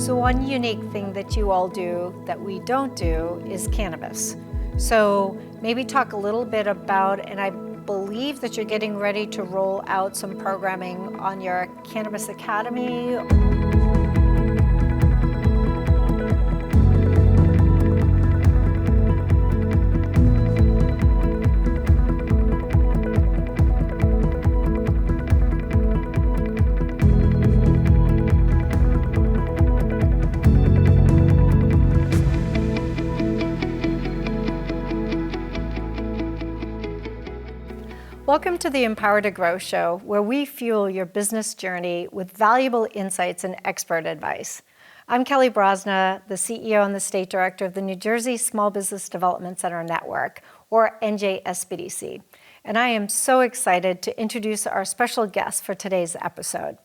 So one unique thing that you all do that we don't do is cannabis. So maybe talk a little bit about, and I believe that you're getting ready to roll out some programming on your Cannabis Academy. Welcome to the Empower to Grow show, where we fuel your business journey with valuable insights and expert advice. I'm Kelly Brosna, the CEO and the State Director of the New Jersey Small Business Development Center Network, or NJSBDC. And I am so excited to introduce our special guest for today's episode.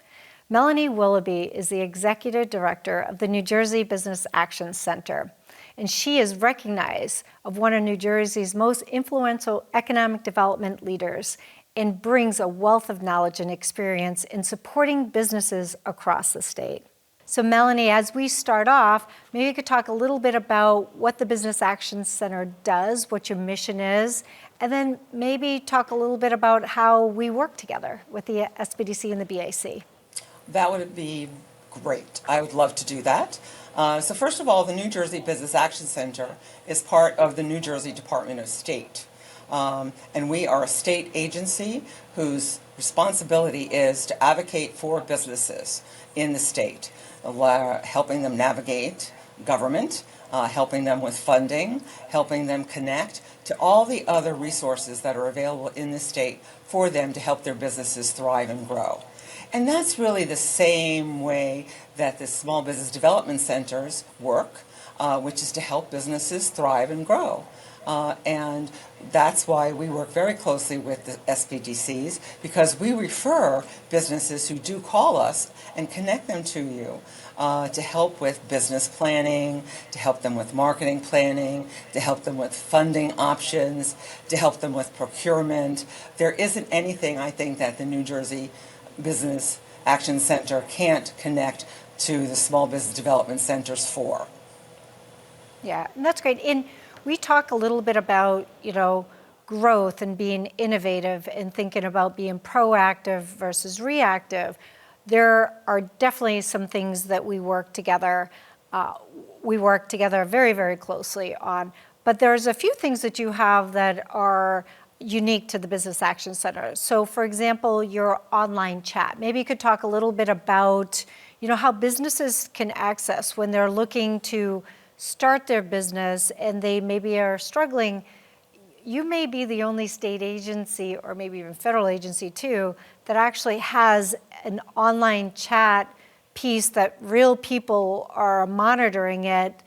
Melanie Willoughby is the Executive Director of the New Jersey Business Action Center, and she is recognized as one of New Jersey's most influential economic development leaders and brings a wealth of knowledge and experience in supporting businesses across the state. So Melanie, as we start off, maybe you could talk a little bit about what the Business Action Center does, what your mission is, and then maybe talk a little bit about how we work together with the SBDC and the BAC. That would be great. I would love to do that. So first of all, the New Jersey Business Action Center is part of the New Jersey Department of State. And we are a state agency whose responsibility is to advocate for businesses in the state, helping them navigate government, helping them with funding, helping them connect to all the other resources that are available in the state for them to help their businesses thrive and grow. And that's really the same way that the small business development centers work, which is to help businesses thrive and grow. And that's why we work very closely with the SBDCs, because we refer businesses who do call us and connect them to you to help with business planning, to help them with marketing planning, to help them with funding options, to help them with procurement. There isn't anything, I think, that the New Jersey Business Action Center can't connect to the small business development centers for. Yeah, and that's great. And we talk a little bit about, growth and being innovative and thinking about being proactive versus reactive. There are definitely some things that we work together. Very, very closely on. But there's a few things that you have that are unique to the Business Action Center. So for example, your online chat. Maybe you could talk a little bit about, how businesses can access when they're looking to start their business and they maybe are struggling. You may be the only state agency, or maybe even federal agency too, that actually has an online chat piece that real people are monitoring it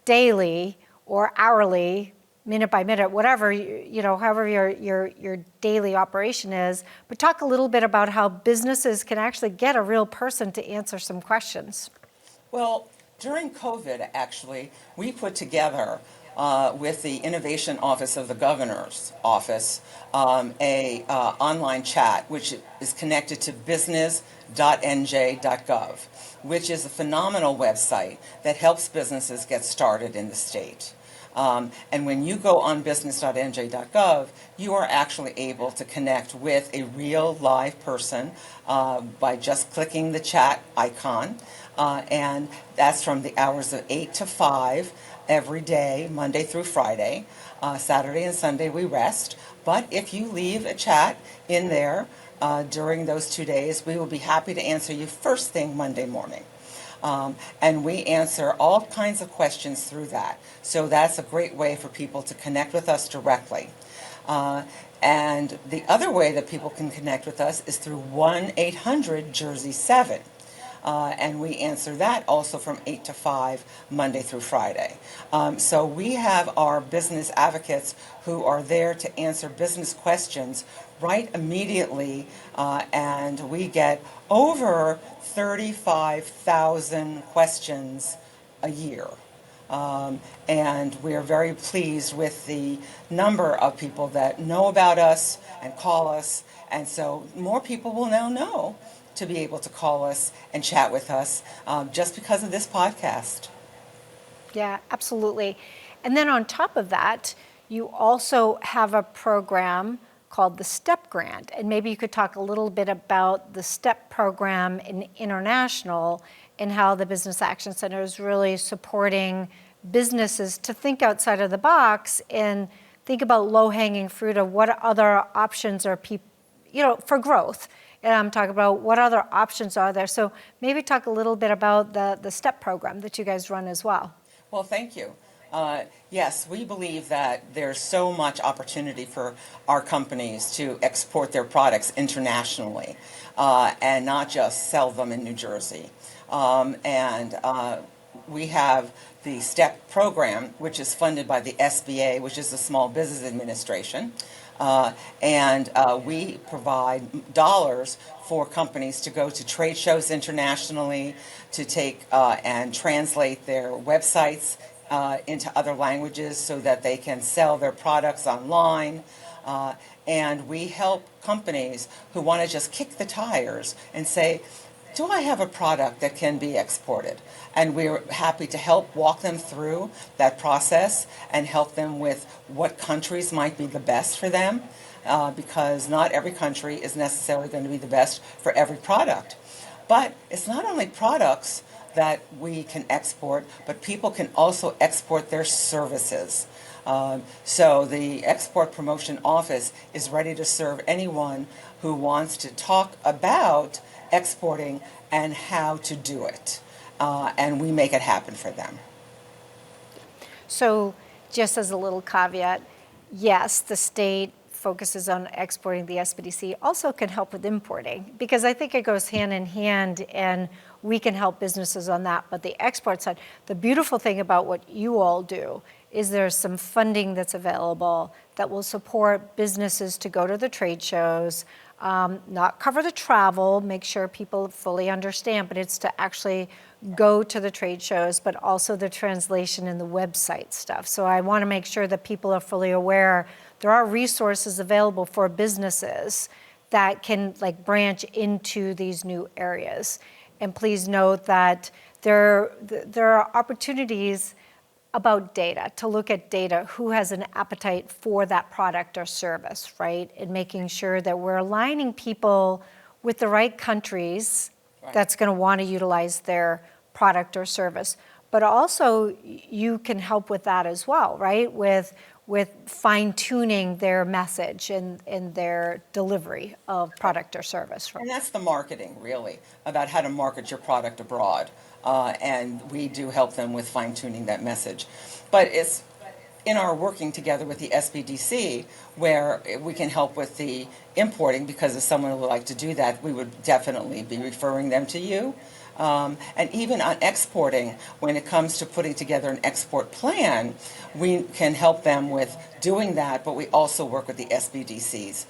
daily or hourly, minute by minute, whatever, however your daily operation is. But talk a little bit about how businesses can actually get a real person to answer some questions. Well, during COVID, actually, we put together with the Innovation Office of the Governor's Office a online chat, which is connected to business.nj.gov, which is a phenomenal website that helps businesses get started in the state. And when you go on business.nj.gov, you are actually able to connect with a real live person by just clicking the chat icon. And that's from the hours of 8 to 5 every day, Monday through Friday. Saturday and Sunday we rest. But if you leave a chat in there during those 2 days, we will be happy to answer you first thing Monday morning. And we answer all kinds of questions through that. So that's a great way for people to connect with us directly. And the other way that people can connect with us is through 1-800-JERSEY-7. And we answer that also from 8 to 5, Monday through Friday. So we have our business advocates who are there to answer business questions right immediately, and we get over 35,000 questions a year. And we are very pleased with the number of people that know about us and call us, and so more people will now know to be able to call us and chat with us just because of this podcast. Yeah, absolutely. And then on top of that, you also have a program called the STEP Grant. And maybe you could talk a little bit about the STEP program in international and how the Business Action Center is really supporting businesses to think outside of the box and think about low-hanging fruit of what other options are for growth. And I'm talking about what other options are there. So maybe talk a little bit about the STEP program that you guys run as well. Well, thank you. Yes, we believe that there's so much opportunity for our companies to export their products internationally and not just sell them in New Jersey. We have the STEP program, which is funded by the SBA, which is the Small Business Administration. We provide dollars for companies to go to trade shows internationally, to take and translate their websites into other languages so that they can sell their products online. And we help companies who want to just kick the tires and say, do I have a product that can be exported? And we're happy to help walk them through that process and help them with what countries might be the best for them, because not every country is necessarily going to be the best for every product. But it's not only products that we can export, but people can also export their services. So the Export Promotion Office is ready to serve anyone who wants to talk about exporting and how to do it. And we make it happen for them. So just as a little caveat, yes, the state focuses on exporting. The SBDC also can help with importing, because I think it goes hand in hand, and we can help businesses on that. But the export side, the beautiful thing about what you all do is there's some funding that's available that will support businesses to go to the trade shows, not cover the travel, make sure people fully understand, but it's to actually go to the trade shows, but also the translation and the website stuff. So I want to make sure that people are fully aware there are resources available for businesses that can branch into these new areas. And please note that there are opportunities about data, to look at data, who has an appetite for that product or service, right? And making sure that we're aligning people with the right countries that's going to want to utilize their product or service. But also you can help with that as well, right? With fine-tuning their message and their delivery of product or service. And that's the marketing, really, about how to market your product abroad. And we do help them with fine-tuning that message. But it's in our working together with the SBDC where we can help with the importing, because if someone would like to do that, we would definitely be referring them to you. And even on exporting, when it comes to putting together an export plan, we can help them with doing that, but we also work with the SBDCs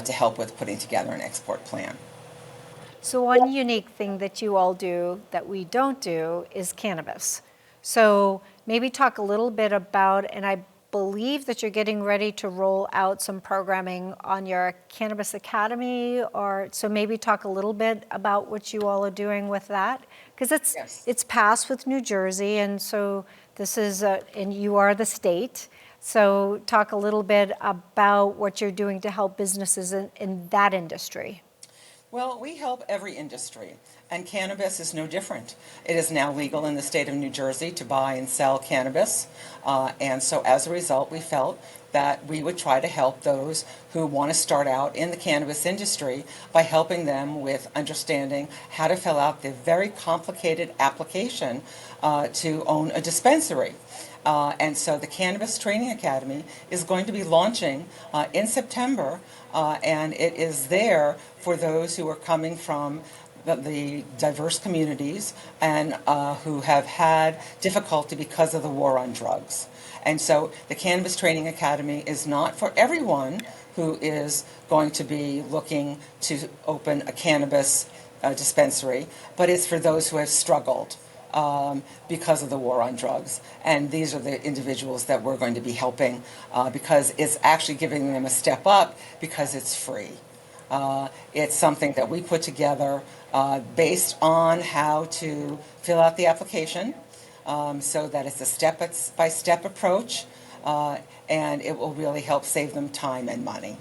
to help with putting together an export plan. So one unique thing that you all do that we don't do is cannabis. So maybe talk a little bit about, and I believe that you're getting ready to roll out some programming on your Cannabis Academy, so maybe talk a little bit about what you all are doing with that, because it's passed with New Jersey, and so this is, and you are the state. So talk a little bit about what you're doing to help businesses in that industry. Well, we help every industry, and cannabis is no different. It is now legal in the state of New Jersey to buy and sell cannabis, and so as a result, we felt that we would try to help those who want to start out in the cannabis industry by helping them with understanding how to fill out the very complicated application to own a dispensary. And so the Cannabis Training Academy is going to be launching in September, and it is there for those who are coming from the diverse communities and who have had difficulty because of the war on drugs. And so the Cannabis Training Academy is not for everyone who is going to be looking to open a cannabis dispensary, but it's for those who have struggled because of the war on drugs. And these are the individuals that we're going to be helping because it's actually giving them a step up because it's free. It's something that we put together based on how to fill out the application, so that it's a step-by-step approach, and it will really help save them time and money.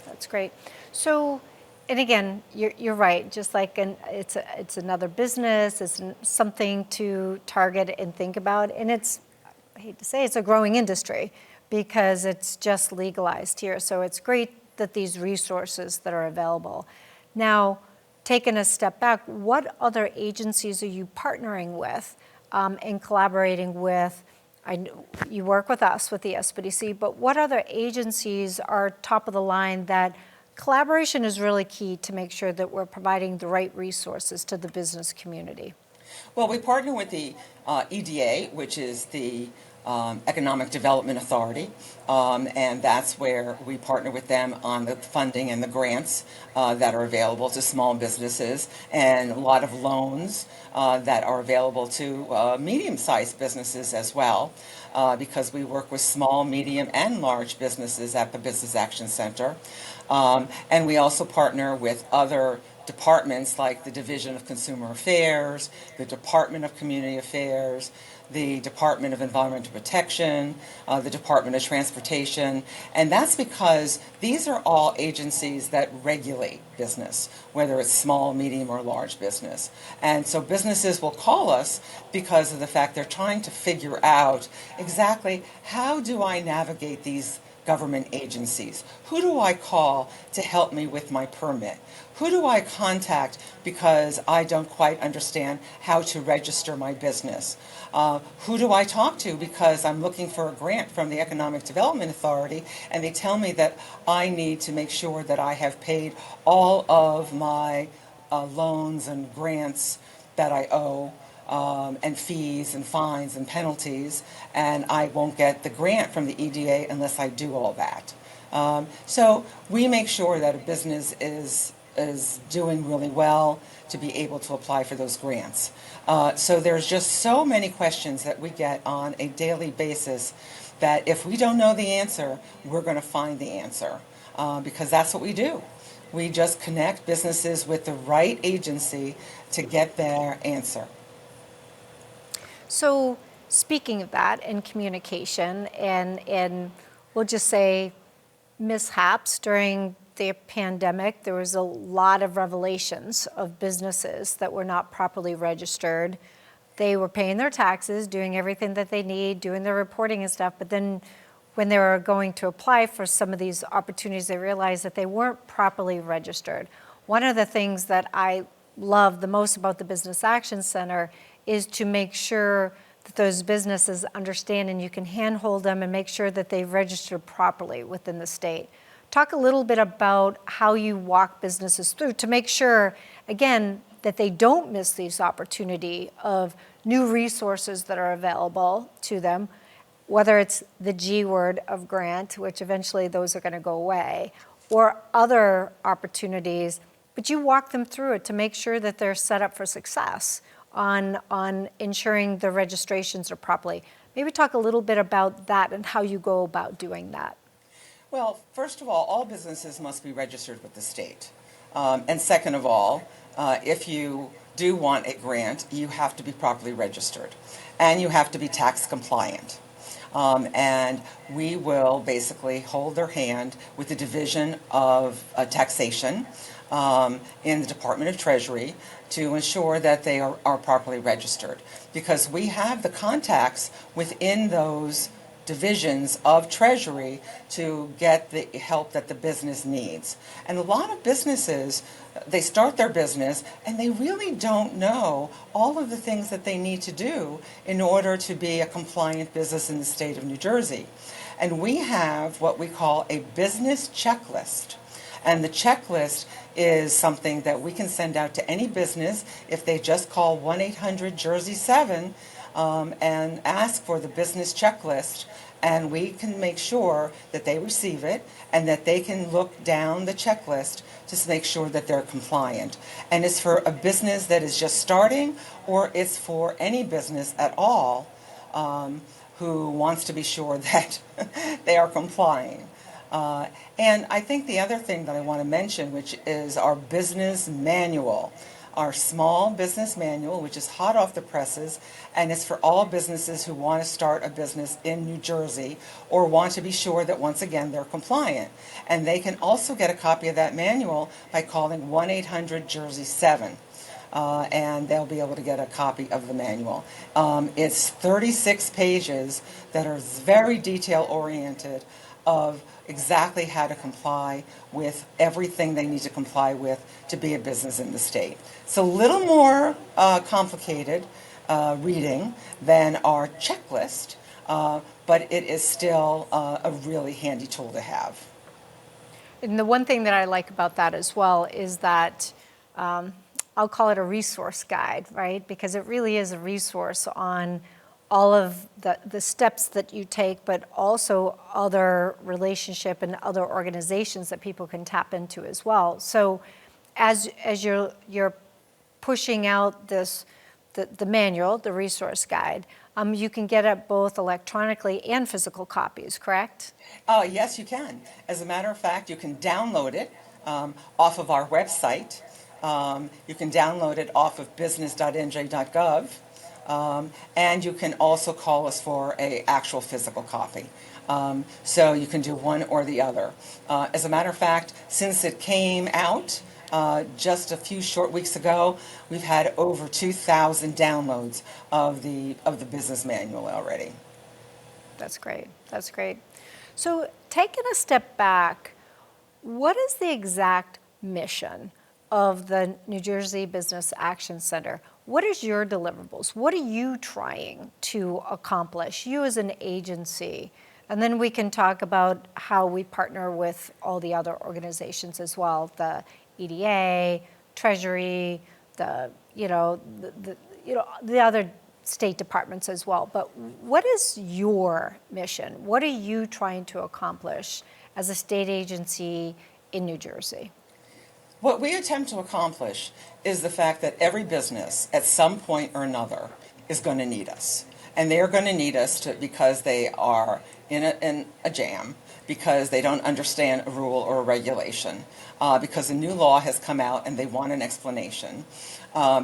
That's great. So, and again, you're right. Just like it's another business. It's something to target and think about. And I hate to say, it's a growing industry because it's just legalized here. So it's great that these resources that are available. Now, taking a step back, what other agencies are you partnering with and collaborating with? I know you work with us, with the SBDC, but what other agencies are top of the line that collaboration is really key to make sure that we're providing the right resources to the business community? Well, we partner with the EDA, which is the Economic Development Authority, and that's where we partner with them on the funding and the grants that are available to small businesses, and a lot of loans that are available to medium-sized businesses as well, because we work with small, medium, and large businesses at the Business Action Center. And we also partner with other departments like the Division of Consumer Affairs, the Department of Community Affairs, the Department of Environmental Protection, the Department of Transportation, and that's because these are all agencies that regulate business, whether it's small, medium, or large business. And so businesses will call us because of the fact they're trying to figure out exactly how do I navigate these government agencies? Who do I call to help me with my permit? Who do I contact because I don't quite understand how to register my business? Who do I talk to because I'm looking for a grant from the Economic Development Authority and they tell me that I need to make sure that I have paid all of my loans and grants that I owe, and fees and fines and penalties, and I won't get the grant from the EDA unless I do all that. So we make sure that a business is doing really well to be able to apply for those grants. So there's just so many questions that we get on a daily basis that if we don't know the answer, we're going to find the answer, because that's what we do. We just connect businesses with the right agency to get their answer. So speaking of that and communication and we'll just say mishaps during the pandemic, there was a lot of revelations of businesses that were not properly registered. They were paying their taxes, doing everything that they need, doing their reporting and stuff, but then when they were going to apply for some of these opportunities, they realized that they weren't properly registered. One of the things that I love the most about the Business Action Center is to make sure that those businesses understand and you can handhold them and make sure that they've registered properly within the state. Talk a little bit about how you walk businesses through to make sure, again, that they don't miss these opportunity of new resources that are available to them, whether it's the G word of grant, which eventually those are going to go away, or other opportunities, but you walk them through it to make sure that they're set up for success on ensuring the registrations are properly. Maybe talk a little bit about that and how you go about doing that. Well, first of all businesses must be registered with the state. And second of all, if you do want a grant, you have to be properly registered. And you have to be tax compliant. And we will basically hold their hand with the Division of Taxation in the Department of Treasury to ensure that they are properly registered, because we have the contacts within those divisions of Treasury to get the help that the business needs. And a lot of businesses, they start their business and they really don't know all of the things that they need to do in order to be a compliant business in the state of New Jersey. And we have what we call a business checklist. And the checklist is something that we can send out to any business if they just call 1-800-JERSEY-7 and ask for the business checklist, and we can make sure that they receive it and that they can look down the checklist to make sure that they're compliant. And it's for a business that is just starting, or it's for any business at all who wants to be sure that they are complying. And I think the other thing that I want to mention, which is our business manual, our small business manual, which is hot off the presses, and it's for all businesses who want to start a business in New Jersey or want to be sure that, once again, they're compliant. And they can also get a copy of that manual by calling 1-800-JERSEY-7. And they'll be able to get a copy of the manual. It's 36 pages that are very detail-oriented of exactly how to comply with everything they need to comply with to be a business in the state. It's a little more complicated reading than our checklist, but it is still a really handy tool to have. And the one thing that I like about that as well is that I'll call it a resource guide, right? Because it really is a resource on all of the steps that you take, but also other relationship and other organizations that people can tap into as well. So as you're pushing out the manual, the resource guide, you can get it both electronically and physical copies, correct? Yes, you can. As a matter of fact, you can download it off of our website. You can download it off of business.nj.gov. And you can also call us for an actual physical copy. So you can do one or the other. As a matter of fact, since it came out just a few short weeks ago, we've had over 2,000 downloads of the business manual already. That's great. That's great. So taking a step back, what is the exact mission of the New Jersey Business Action Center? What is your deliverables? What are you trying to accomplish, you as an agency? And then we can talk about how we partner with all the other organizations as well, the EDA, Treasury, the other state departments as well. But what is your mission? What are you trying to accomplish as a state agency in New Jersey? What we attempt to accomplish is the fact that every business at some point or another is going to need us. And they are going to need us because they are in a jam, because they don't understand a rule or a regulation, because a new law has come out and they want an explanation,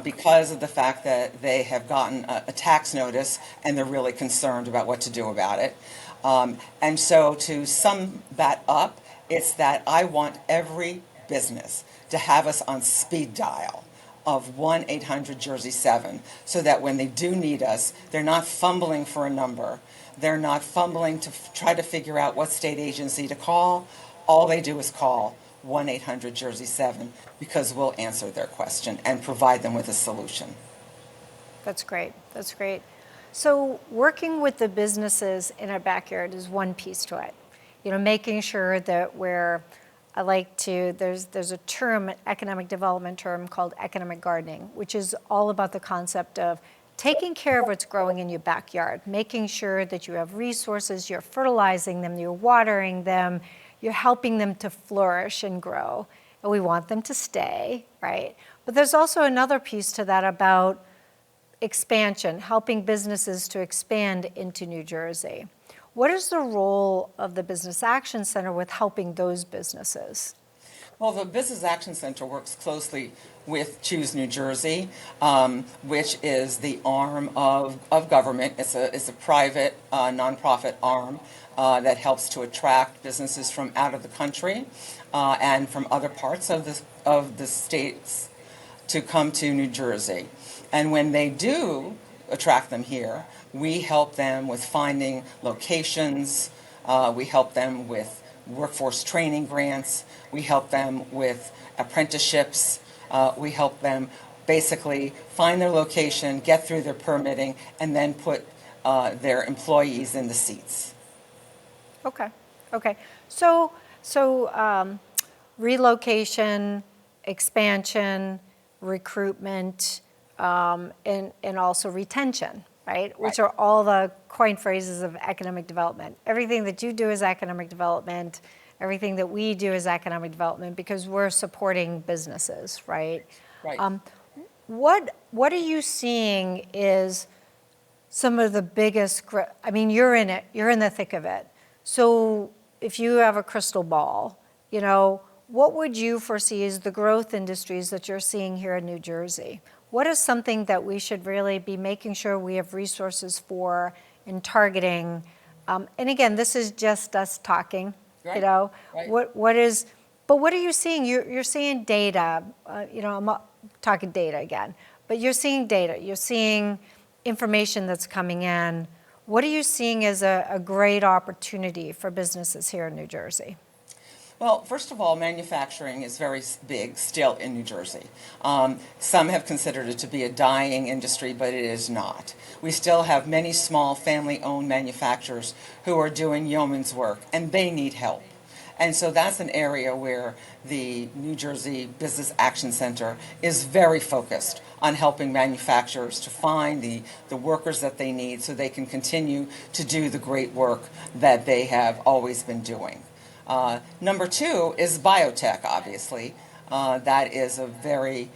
because of the fact that they have gotten a tax notice and they're really concerned about what to do about it. And so to sum that up, it's that I want every business to have us on speed dial of 1-800-JERSEY-7, so that when they do need us, they're not fumbling for a number. They're not fumbling to try to figure out what state agency to call. All they do is call 1-800-JERSEY-7, because we'll answer their question and provide them with a solution. That's great. That's great. So working with the businesses in our backyard is one piece to it. Making sure that there's a term, an economic development term called economic gardening, which is all about the concept of taking care of what's growing in your backyard, making sure that you have resources, you're fertilizing them, you're watering them, you're helping them to flourish and grow. And we want them to stay, right? But there's also another piece to that about expansion, helping businesses to expand into New Jersey. What is the role of the Business Action Center with helping those businesses? Well, the Business Action Center works closely with Choose New Jersey, which is the arm of government. It's a private nonprofit arm that helps to attract businesses from out of the country and from other parts of the states to come to New Jersey. And when they do attract them here, we help them with finding locations, we help them with workforce training grants, we help them with apprenticeships, we help them basically find their location, get through their permitting, and then put their employees in the seats. Okay. So relocation, expansion, recruitment, and also retention, right? Which are all the coin phrases of economic development. Everything that you do is economic development. Everything that we do is economic development because we're supporting businesses, right? Right. What are you seeing is some of the biggest, you're in it, you're in the thick of it. So if you have a crystal ball, you know, what would you foresee as the growth industries that you're seeing here in New Jersey? What is something that we should really be making sure we have resources for and targeting? And again, this is just us talking, Right, you know. right. But what are you seeing? You're seeing data. You know, I'm talking data again. But you're seeing data. You're seeing information that's coming in. What are you seeing as a great opportunity for businesses here in New Jersey? Well, first of all, manufacturing is very big still in New Jersey. Some have considered it to be a dying industry, but it is not. We still have many small family-owned manufacturers who are doing yeoman's work, and they need help. And so that's an area where the New Jersey Business Action Center is very focused on helping manufacturers to find the workers that they need so they can continue to do the great work that they have always been doing. Number two is biotech, obviously. That is a very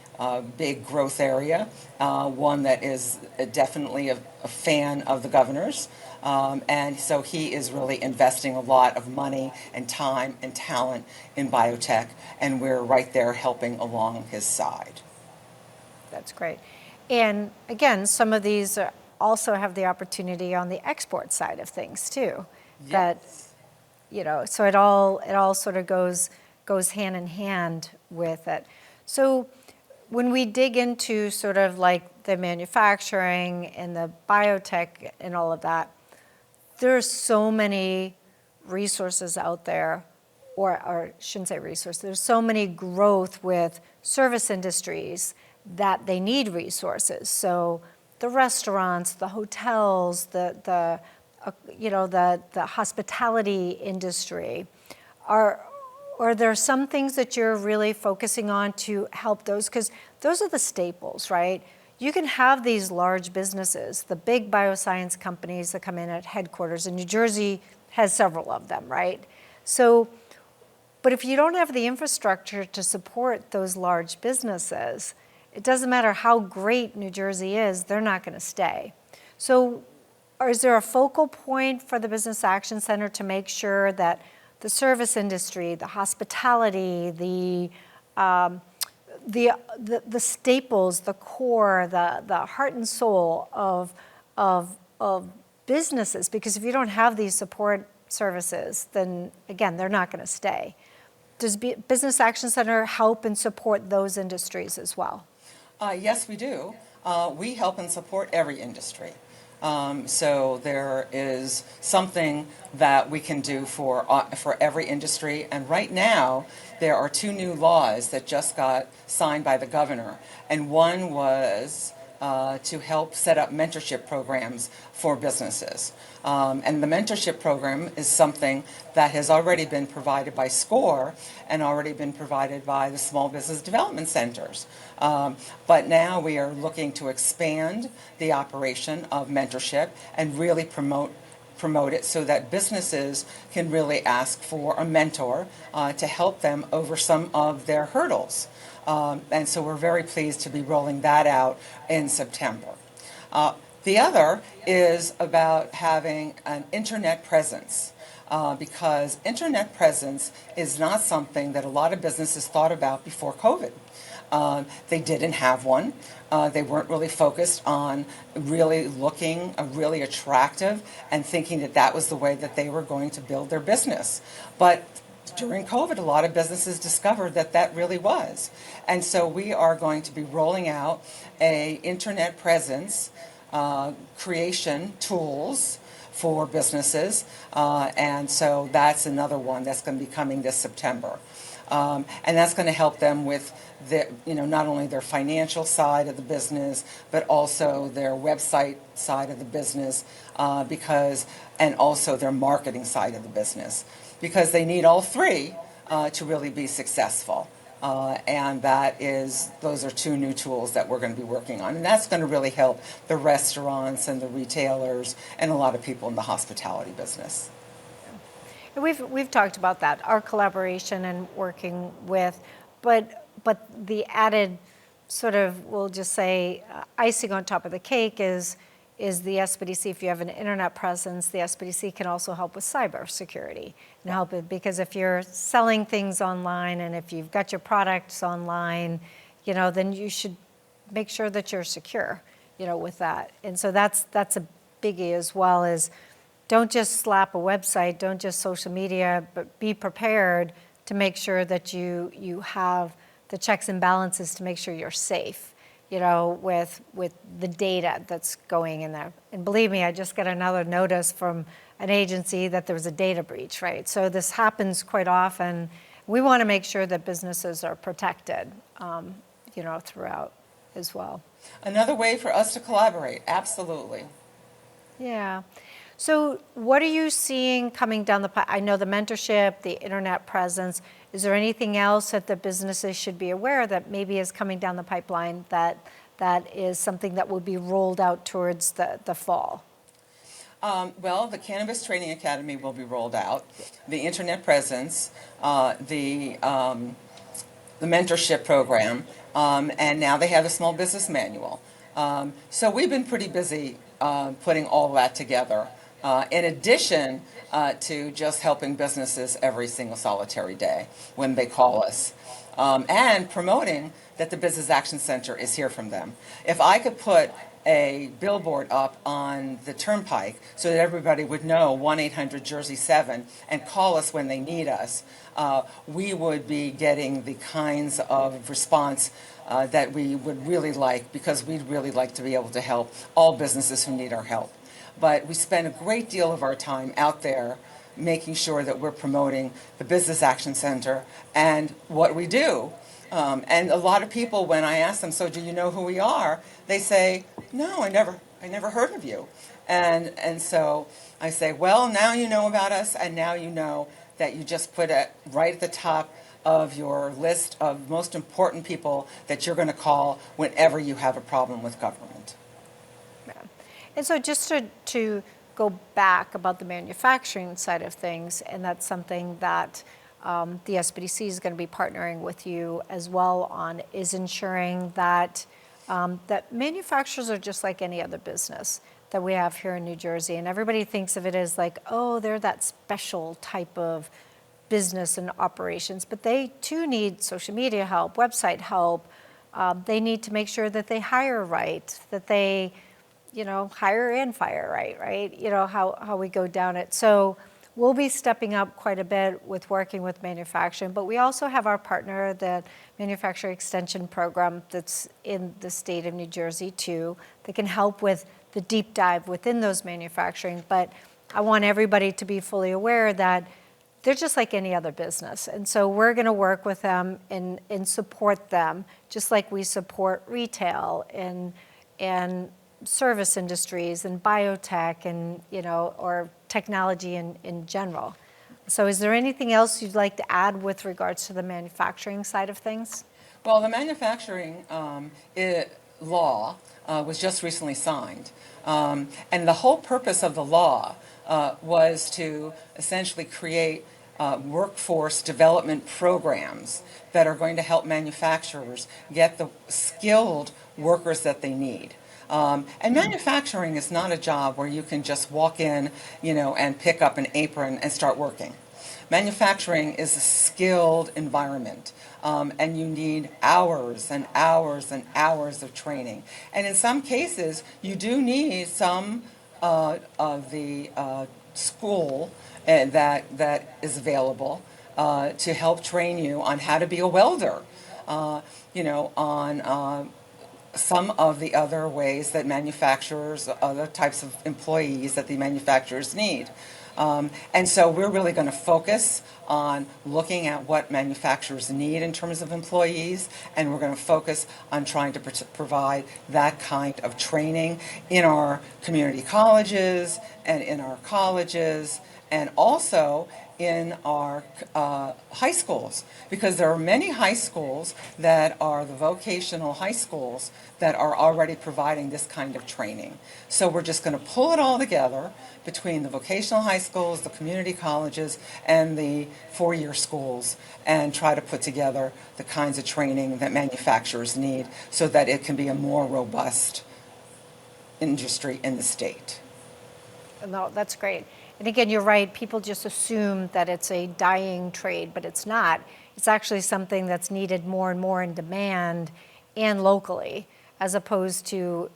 big growth area, one that is definitely a fan of the governor's. And so he is really investing a lot of money and time and talent in biotech, and we're right there helping along his side. That's great. And again, some of these also have the opportunity on the export side of things too. Yes. That, you know, so it all sort of goes hand in hand with it. So when we dig into sort of like the manufacturing and the biotech and all of that, there are so many resources out there, or shouldn't say resources, there's so many growth with service industries that they need resources. So the restaurants, the hotels, the hospitality industry. Are there some things that you're really focusing on to help those? Because those are the staples, right? You can have these large businesses, the big bioscience companies that come in at headquarters, and New Jersey has several of them, right? So, but if you don't have the infrastructure to support those large businesses, it doesn't matter how great New Jersey is, they're not going to stay. So is there a focal point for the Business Action Center to make sure that the service industry, the hospitality, the staples, the core, the heart and soul of businesses, because if you don't have these support services, then again, they're not going to stay. Does Business Action Center help and support those industries as well? Yes, we do. We help and support every industry. So there is something that we can do for every industry. And right now, there are two new laws that just got signed by the governor. And one was to help set up mentorship programs for businesses. And the mentorship program is something that has already been provided by SCORE and already been provided by the Small Business Development Centers. But now we are looking to expand the operation of mentorship and really promote it so that businesses can really ask for a mentor to help them over some of their hurdles. And so we're very pleased to be rolling that out in September. The other is about having an internet presence. Because internet presence is not something that a lot of businesses thought about before COVID. They didn't have one. They weren't really focused on really looking really attractive and thinking that that was the way that they were going to build their business. But during COVID, a lot of businesses discovered that that really was. And so we are going to be rolling out a internet presence creation tools for businesses. And so that's another one that's going to be coming this September. And that's going to help them with not only their financial side of the business, but also their website side of the business, and also their marketing side of the business, because they need all three to really be successful. And those are two new tools that we're going to be working on. And that's going to really help the restaurants and the retailers and a lot of people in the hospitality business. And we've talked about that, our collaboration and working with, but the added sort of, we'll just say, icing on top of the cake is is the SBDC, if you have an internet presence, the SBDC can also help with cybersecurity and help it, because if you're selling things online and if you've got your products online, then you should make sure that you're secure, with that. And so that's a biggie, as well as don't just slap a website, don't just social media, but be prepared to make sure that you have the checks and balances to make sure you're safe, with the data that's going in there. And believe me, I just got another notice from an agency that there was a data breach, right? So this happens quite often. We want to make sure that businesses are protected, throughout as well. Another way for us to collaborate, absolutely. Yeah. So what are you seeing coming down the pipe? I know the mentorship, the internet presence. Is there anything else that the businesses should be aware that maybe is coming down the pipeline that is something that will be rolled out towards the fall? Well, the Cannabis Training Academy will be rolled out. The internet presence, the mentorship program, and now they have a small business manual. So we've been pretty busy putting all that together. In addition to just helping businesses every single solitary day when they call us, and promoting that the Business Action Center is here from them. If I could put a billboard up on the turnpike so that everybody would know 1-800-JERSEY-7 and call us when they need us, we would be getting the kinds of response that we would really like, because we'd really like to be able to help all businesses who need our help. But we spend a great deal of our time out there making sure that we're promoting the Business Action Center and what we do. And a lot of people, when I ask them, so do you know who we are? They say, no, I never heard of you. And so I say, well, now you know about us, and now you know that you just put it right at the top of your list of most important people that you're going to call whenever you have a problem with government. And so just to go back about the manufacturing side of things, and that's something that the SBDC is going to be partnering with you as well on, is ensuring that that manufacturers are just like any other business that we have here in New Jersey. And everybody thinks of it as like, oh, they're that special type of business and operations, but they too need social media help, website help. They need to make sure that they hire right, that they hire and fire right? How we go down it. So we'll be stepping up quite a bit with working with manufacturing, but we also have our partner, the Manufacturing Extension Program, that's in the state of New Jersey too, that can help with the deep dive within those manufacturing. But I want everybody to be fully aware that they're just like any other business. And so we're going to work with them and support them, just like we support retail and service industries and biotech and, or technology in general. So is there anything else you'd like to add with regards to the manufacturing side of things? Well, the manufacturing law was just recently signed. And the whole purpose of the law was to essentially create workforce development programs that are going to help manufacturers get the skilled workers that they need. And manufacturing is not a job where you can just walk in, and pick up an apron and start working. Manufacturing is a skilled environment, and you need hours and hours and hours of training. And in some cases, you do need some of the school that is available to help train you on how to be a welder, on some of the other ways that manufacturers, other types of employees that the manufacturers need. And so we're really going to focus on looking at what manufacturers need in terms of employees, and we're going to focus on trying to provide that kind of training in our community colleges and in our colleges, and also in our high schools, because there are many high schools that are the vocational high schools that are already providing this kind of training. So we're just going to pull it all together between the vocational high schools, the community colleges, and the four-year schools, and try to put together the kinds of training that manufacturers need so that it can be a more robust industry in the state. No, that's great. And again, you're right, people just assume that it's a dying trade, but it's not. It's actually something that's needed more and more in demand and locally, as opposed to,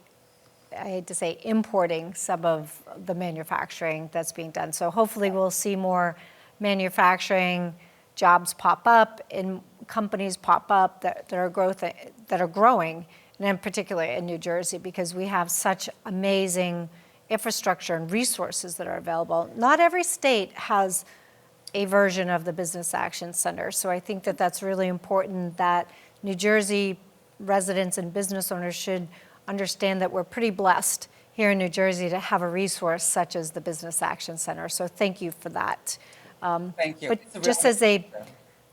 I hate to say, importing some of the manufacturing that's being done. So hopefully we'll see more manufacturing jobs pop up and companies pop up that are growing, and in particular in New Jersey, because we have such amazing infrastructure and resources that are available. Not every state has a version of the Business Action Center, so I think that that's really important, that New Jersey residents and business owners should understand that we're pretty blessed here in New Jersey to have a resource such as the Business Action Center. So thank you for that. Thank you. But just as a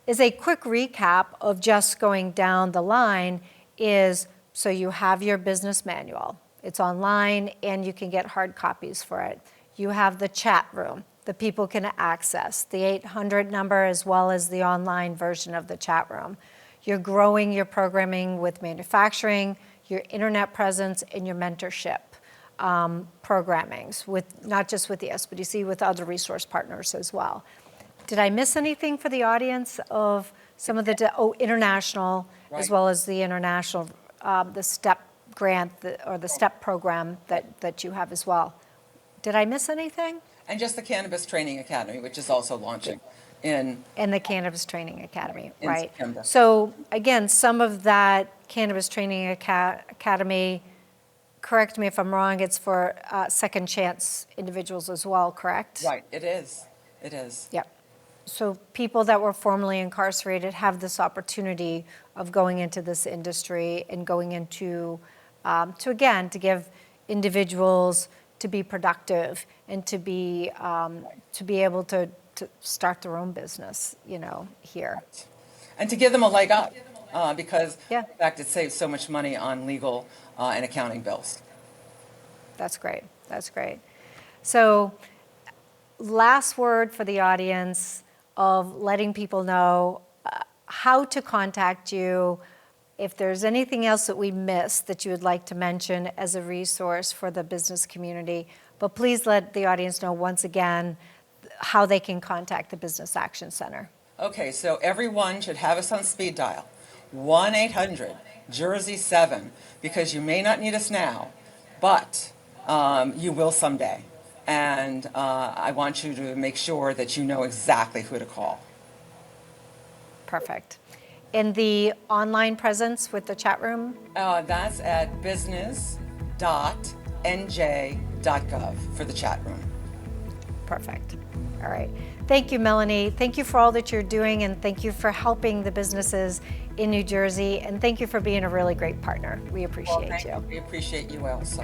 quick recap of just going down the line is, so you have your business manual. It's online and you can get hard copies for it. You have the chat room that people can access, the 800 number as well as the online version of the chat room. You're growing your programming with manufacturing, your internet presence, and your mentorship programmings, with not just with the SBDC, with other resource partners as well. Did I miss anything for the audience of some of the, international, Right. as well as the international, the STEP grant or the STEP program that you have as well? Did I miss anything? And just the Cannabis Training Academy, which is also launching in And the Cannabis Training Academy, In right? September. So again, some of that Cannabis Training Academy, correct me if I'm wrong, it's for second chance individuals as well, correct? Right, it is. It is. Yep. So people that were formerly incarcerated have this opportunity of going into this industry and going into, to give individuals to be productive and to be able to start their own business, here. And to give them a leg up, because Yeah. in fact it saves so much money on legal and accounting bills. That's great. That's great. So last word for the audience of letting people know how to contact you, if there's anything else that we missed that you would like to mention as a resource for the business community. But please let the audience know once again how they can contact the Business Action Center. Okay, so everyone should have us on speed dial, 1-800-JERSEY-7, because you may not need us now, but you will someday. And I want you to make sure that you know exactly who to call. Perfect. And the online presence with the chat room? That's at business.nj.gov for the chat room. Perfect. All right. Thank you, Melanie. Thank you for all that you're doing, and thank you for helping the businesses in New Jersey, and thank you for being a really great partner. We appreciate you. We appreciate you also.